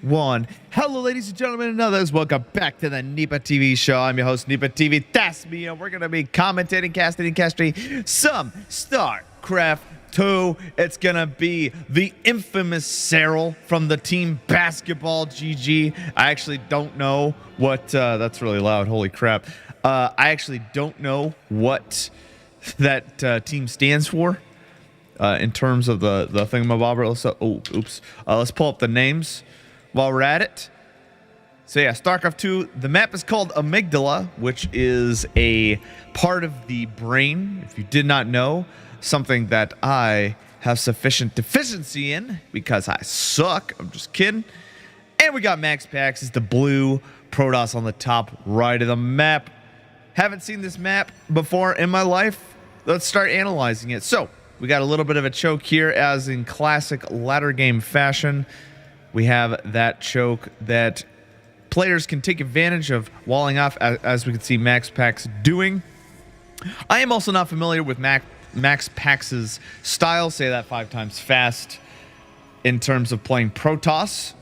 1. Hello, ladies and gentlemen, and others. Welcome back to the Nipaa TV show. I'm your host, Nipaa TV. That's me, and we're going to be commentating, casting some StarCraft 2. It's going to be the infamous Serral from the team basketball GG. I actually don't know what... that's really loud. Holy crap. I actually don't know what that team stands for. In terms of the thingamabobber. Let's pull up the names while we're at it. So yeah, StarCraft 2, the map is called Amygdala, which is a part of the brain, if you did not know, something that I have sufficient deficiency in because I suck. I'm just kidding. And we got MaxPax, is the blue Protoss on the top right of the map. Haven't seen this map before in my life. Let's start analyzing it. So we got a little bit of a choke here, as in classic ladder game fashion. We have that choke that players can take advantage of walling off, as we can see MaxPax doing. I am also not familiar with MaxPax's style, say that 5 times fast, in terms of playing Protoss.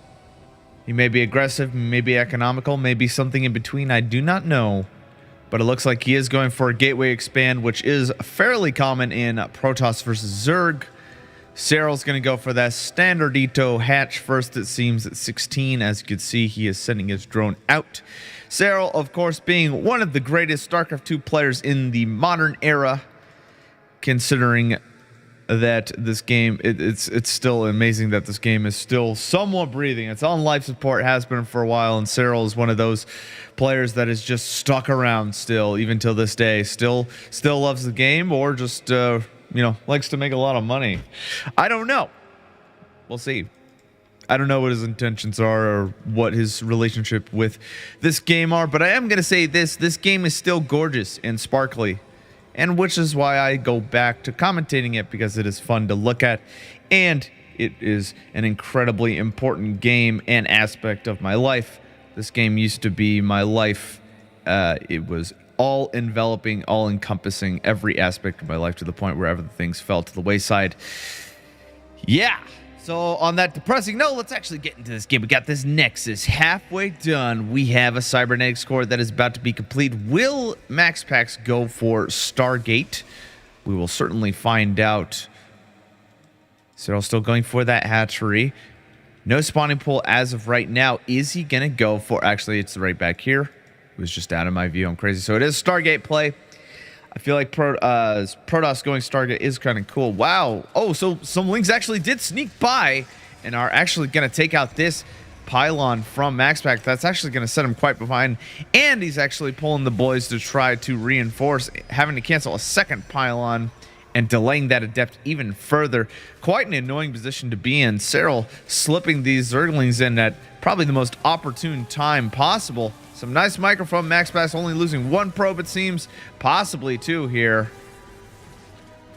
He may be aggressive, may be economical, maybe something in between, I do not know. But it looks like he is going for a gateway expand, which is fairly common in Protoss versus Zerg. Serral's going to go for that standardito hatch first, it seems, at 16. As you can see, he is sending his drone out. Serral, of course, being one of the greatest StarCraft 2 players in the modern era, considering that this game, it's still amazing that this game is still somewhat breathing. It's on life support, has been for a while, and Serral is one of those players that is just stuck around still, even till this day. Still loves the game, or just likes to make a lot of money. I don't know. We'll see. I don't know what his intentions are or what his relationship with this game are, but I am going to say this game is still gorgeous and sparkly, and which is why I go back to commentating it, because it is fun to look at, and it is an incredibly important game and aspect of my life. This game used to be my life. It was all enveloping, all encompassing every aspect of my life, to the point where other things fell to the wayside. Yeah. So on that depressing note, let's actually get into this game. We got this Nexus halfway done. We have a cybernetics core that is about to be complete. Will MaxPax go for Stargate? We will certainly find out. Serral's still going for that hatchery. No spawning pool as of right now. Is he going to go for... Actually, it's right back here. It was just out of my view. I'm crazy. So it is Stargate play. I feel like Protoss going Stargate is kind of cool. Wow. Oh, so some Lings actually did sneak by and are actually going to take out this pylon from MaxPax. That's actually going to set him quite behind. And he's actually pulling the boys to try to reinforce, having to cancel a second pylon and delaying that adept even further. Quite an annoying position to be in. Serral slipping these Zerglings in at probably the most opportune time possible. Some nice micro from MaxPax, only losing 1 probe, it seems. Possibly 2 here.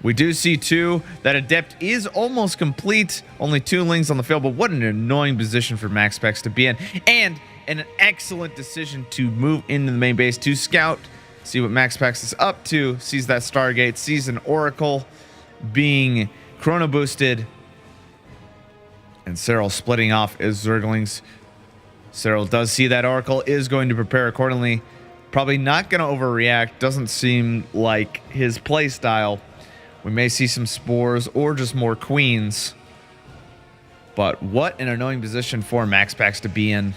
We do see 2. That adept is almost complete. Only 2 Lings on the field, but what an annoying position for MaxPax to be in. And an excellent decision to move into the main base to scout, see what MaxPax is up to. Sees that Stargate, sees an Oracle being chrono boosted. And Serral splitting off his Zerglings. Serral does see that Oracle, is going to prepare accordingly. Probably not going to overreact. Doesn't seem like his play style. We may see some spores or just more queens. But what an annoying position for MaxPax to be in.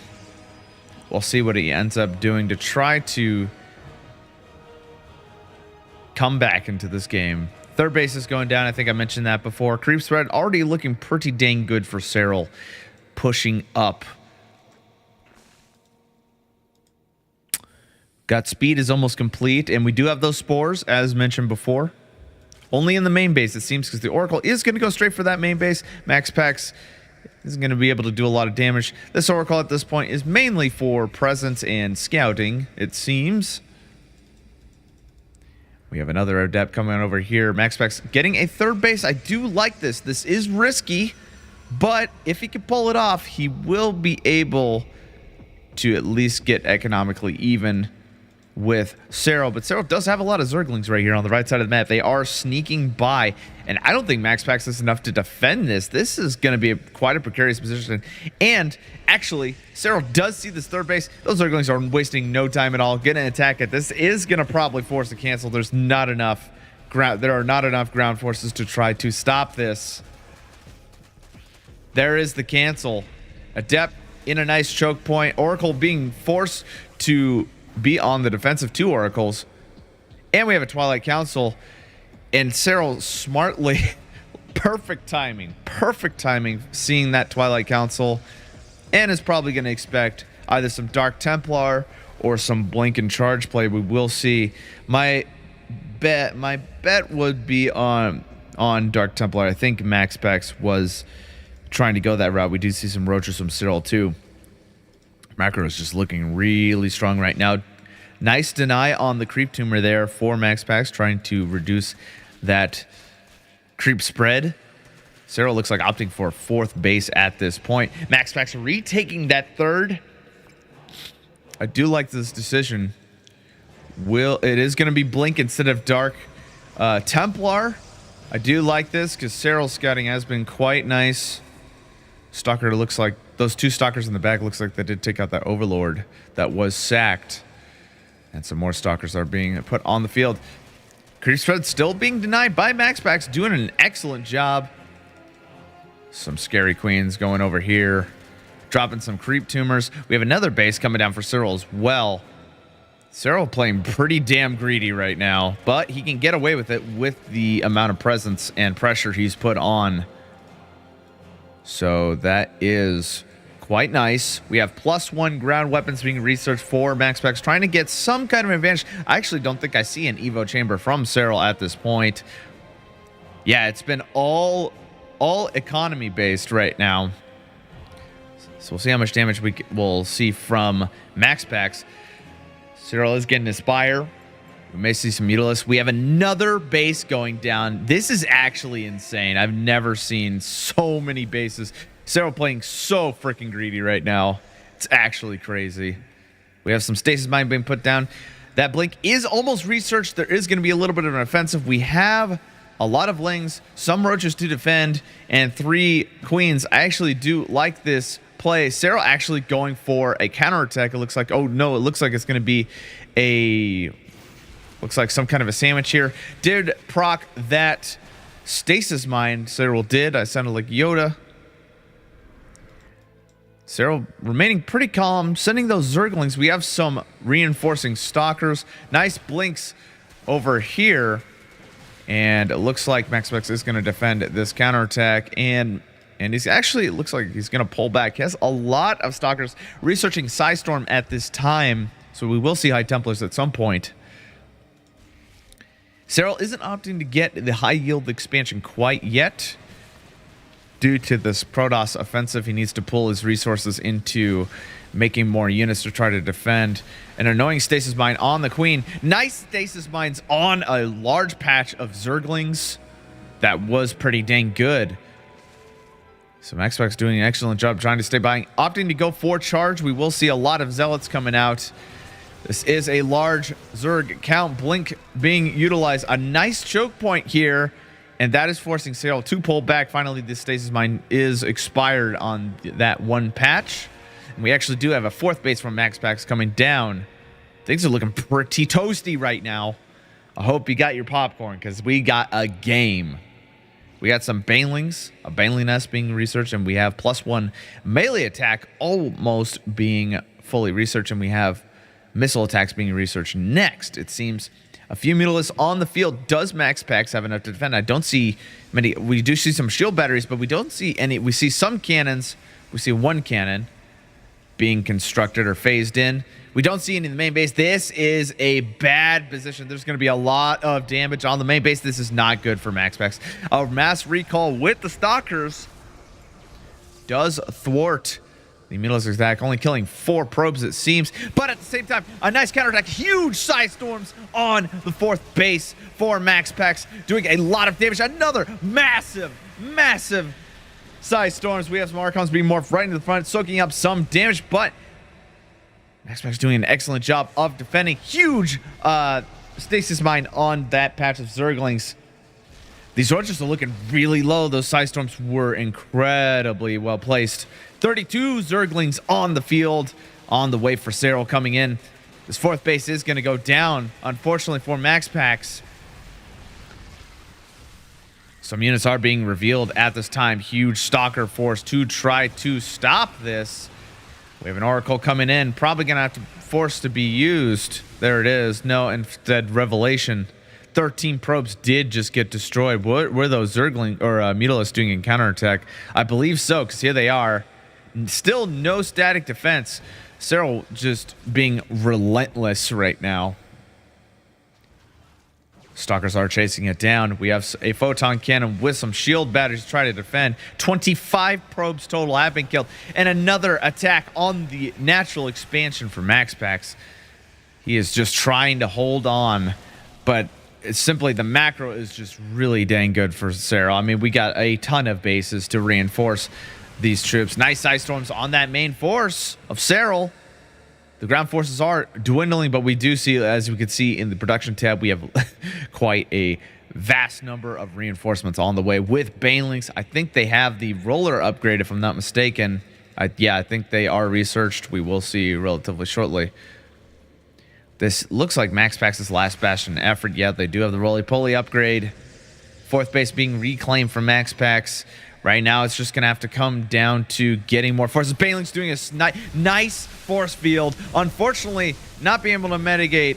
We'll see what he ends up doing to try to come back into this game. Third base is going down. I think I mentioned that before. Creep spread already looking pretty dang good for Serral. Pushing up. Got speed is almost complete, and we do have those spores, as mentioned before. Only in the main base, it seems, because the Oracle is going to go straight for that main base. MaxPax isn't going to be able to do a lot of damage. This Oracle at this point is mainly for presence and scouting, it seems. We have another adept coming on over here. MaxPax getting a third base. I do like this. This is risky, but if he can pull it off, he will be able to at least get economically even with Serral, but Serral does have a lot of Zerglings right here on the right side of the map. They are sneaking by, and I don't think MaxPax is enough to defend this. This is going to be quite a precarious position, and actually, Serral does see this third base. Those Zerglings are wasting no time at all. Going to attack it. This is going to probably force a cancel. There's not enough ground. There are not enough ground forces to try to stop this. There is the cancel. Adept in a nice choke point. Oracle being forced to be on the defensive 2 Oracles. And we have a Twilight Council. And Serral smartly, perfect timing seeing that Twilight Council. And is probably going to expect either some Dark Templar or some blink and charge play. We will see. My bet would be on Dark Templar. I think MaxPax was trying to go that route. We do see some Roaches from Serral too. Macro is just looking really strong right now. Nice deny on the creep tumor there for MaxPax, trying to reduce that creep spread. Serral looks like opting for a 4th base at this point. MaxPax retaking that 3rd. I do like this decision. It is going to be Blink instead of Dark Templar. I do like this because Serral's scouting has been quite nice. Stalker looks like those 2 Stalkers in the back looks like they did take out that Overlord that was sacked. And some more Stalkers are being put on the field. Creep spread still being denied by MaxPax, doing an excellent job. Some Scary Queens going over here, dropping some creep tumors. We have another base coming down for Serral as well. Serral playing pretty damn greedy right now, but he can get away with it with the amount of presence and pressure he's put on. So that is quite nice. We have +1 ground weapons being researched for MaxPax, trying to get some kind of advantage. I actually don't think I see an Evo chamber from Serral at this point. Yeah, it's been all economy based right now. So we'll see how much damage we'll see from MaxPax. Serral is getting his Spire. We may see some Mutalisk. We have another base going down. This is actually insane. I've never seen so many bases. Serral playing so freaking greedy right now. It's actually crazy. We have some Stasis Mine being put down. That Blink is almost researched. There is going to be a little bit of an offensive. We have a lot of Lings, some Roaches to defend, and 3 Queens. I actually do like this play. Serral actually going for a counterattack. It looks like, oh no, it looks like it's going to be a... Looks like some kind of a sandwich here. Did proc that Stasis Mine. Serral did. I sounded like Yoda. Serral remaining pretty calm. Sending those Zerglings. We have some reinforcing Stalkers. Nice Blinks over here. And it looks like MaxPax is going to defend this counterattack. And he's actually, it looks like he's going to pull back. He has a lot of Stalkers researching Psystorm at this time. So we will see High Templars at some point. Serral isn't opting to get the high yield expansion quite yet. Due to this Protoss offensive, he needs to pull his resources into making more units to try to defend. An annoying Stasis Mine on the Queen. Nice Stasis Mines on a large patch of Zerglings. That was pretty dang good. So MaxPax doing an excellent job trying to stay by. Opting to go for charge. We will see a lot of Zealots coming out. This is a large Zerg count. Blink being utilized. A nice choke point here. And that is forcing Serral to pull back. Finally, this Stasis Mine is expired on that one patch. And we actually do have a 4th base from MaxPax coming down. Things are looking pretty toasty right now. I hope you got your popcorn because we got a game. We got some Banelings, a Baneling nest being researched, and we have +1 melee attack almost being fully researched, and we have missile attacks being researched next. It seems a few Mutalisks on the field. Does MaxPax have enough to defend? I don't see many. We do see some shield batteries, but we don't see any. We see some cannons. We see 1 cannon being constructed or phased in. We don't see any in the main base. This is a bad position. There's going to be a lot of damage on the main base. This is not good for MaxPax. A mass recall with the Stalkers does thwart the Mutalisk attack, only killing 4 probes it seems. But at the same time, a nice counterattack. Huge Psystorms on the 4th base for MaxPax, doing a lot of damage. Another massive Psystorms. We have some Archons being morphed right into the front, soaking up some damage, but MaxPax doing an excellent job of defending. Huge stasis mine on that patch of Zerglings. These archers are looking really low. Those Psi Storms were incredibly well placed. 32 Zerglings on the field, on the way for Serral coming in. This fourth base is going to go down, unfortunately, for MaxPax. Some units are being revealed at this time. Huge Stalker force to try to stop this. We have an Oracle coming in. Probably going to have to force to be used. There it is. No, instead, Revelation. 13 probes did just get destroyed. What were those Zergling or Mutalisks doing in counterattack? I believe so, because here they are. Still no static defense. Serral just being relentless right now. Stalkers are chasing it down. We have a photon cannon with some shield batteries to try to defend. 25 probes total have been killed. And another attack on the natural expansion for MaxPax. He is just trying to hold on. But it's simply the macro is just really dang good for Serral. I mean, we got a ton of bases to reinforce these troops. Nice Psi Storms on that main force of Serral. The ground forces are dwindling, but we do see, as we can see in the production tab, we have quite a vast number of reinforcements on the way with Banelings. I think they have the roller upgrade, if I'm not mistaken. Yeah, I think they are researched. We will see relatively shortly. This looks like MaxPax's last bastion effort. Yeah, they do have the roly-poly upgrade. Fourth base being reclaimed from MaxPax. Right now, it's just going to have to come down to getting more forces. Baneling's doing a nice force field. Unfortunately, not being able to mitigate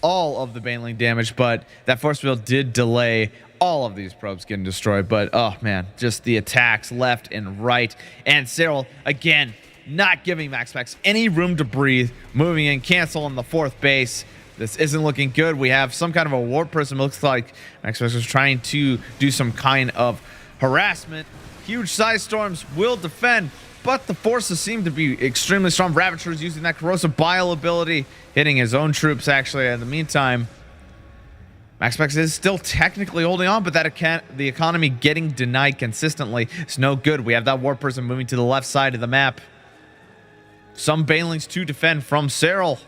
all of the Baneling damage, but that force field did delay all of these probes getting destroyed. But, oh, man, just the attacks left and right. And Serral, again, not giving MaxPax any room to breathe. Moving in, cancel on the fourth base. This isn't looking good. We have some kind of a warp prism. It looks like MaxPax is trying to do some kind of harassment. Huge Psi Storms will defend, but the forces seem to be extremely strong. Ravager's using that corrosive bile ability, hitting his own troops, actually. In the meantime, MaxPax is still technically holding on, but the economy getting denied consistently is no good. We have that warp prism moving to the left side of the map. Some Banelings to defend from Serral.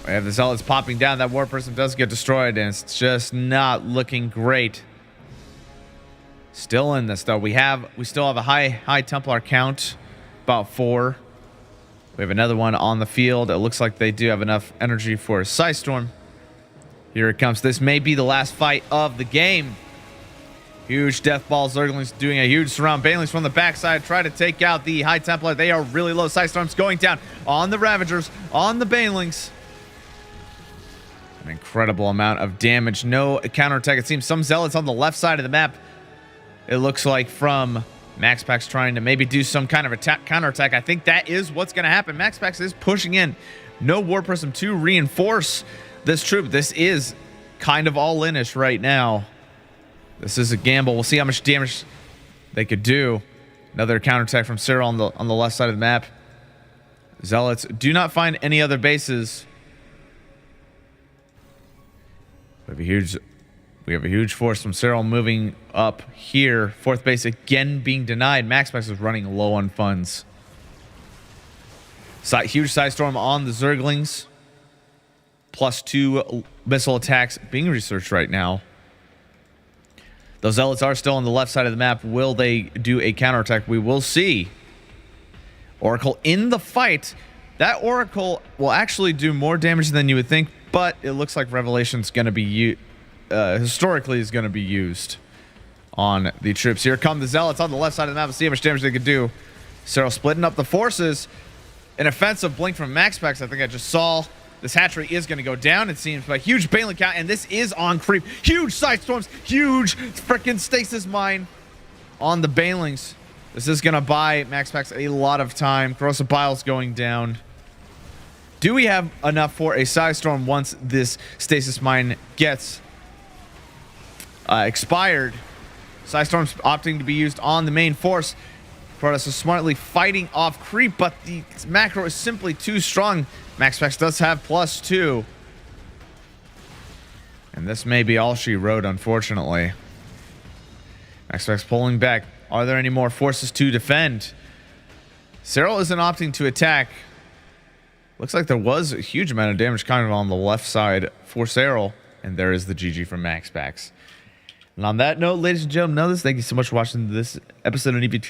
We have the Zealots popping down. That warp prism does get destroyed, and it's just not looking great. Still in this, though. We still have a high Templar count, about 4. We have another one on the field. It looks like they do have enough energy for a Psi Storm. Here it comes. This may be the last fight of the game. Huge Death Ball Zerglings doing a huge surround. Banelings from the backside try to take out the High Templar. They are really low. Psi Storms going down on the Ravagers, on the Banelings. An incredible amount of damage. No counterattack. It seems some Zealots on the left side of the map. It looks like from MaxPax trying to maybe do some kind of attack, counterattack. I think that is what's going to happen. MaxPax is pushing in. No War Prism to reinforce this troop. This is kind of all-in-ish right now. This is a gamble. We'll see how much damage they could do. Another counterattack from Serral on the left side of the map. Zealots do not find any other bases. We have a huge force from Serral moving up here. Fourth base again being denied. MaxPax is running low on funds. Huge Psi Storm on the Zerglings. +2 missile attacks being researched right now. Those Zealots are still on the left side of the map. Will they do a counterattack? We will see. Oracle in the fight. That Oracle will actually do more damage than you would think, but it looks like Revelation's going to be historically is going to be used on the troops. Here come the Zealots on the left side of the map. Let's see how much damage they could do. Serral splitting up the forces. An offensive blink from MaxPax, I think I just saw. This hatchery is going to go down, it seems, by huge Baneling count, and this is on creep. Huge Psi Storms, huge freaking stasis mine on the Banelings. This is going to buy MaxPax a lot of time. Corrosive Bile's going down. Do we have enough for a Psi Storm once this stasis mine gets expired? Psi Storm's opting to be used on the main force. Protoss is smartly fighting off creep, but the macro is simply too strong. MaxPax does have +2. And this may be all she wrote, unfortunately. MaxPax pulling back. Are there any more forces to defend? Serral isn't opting to attack. Looks like there was a huge amount of damage kind of on the left side for Serral. And there is the GG from MaxPax. And on that note, ladies and gentlemen, thank you so much for watching this episode of Nipaa TV.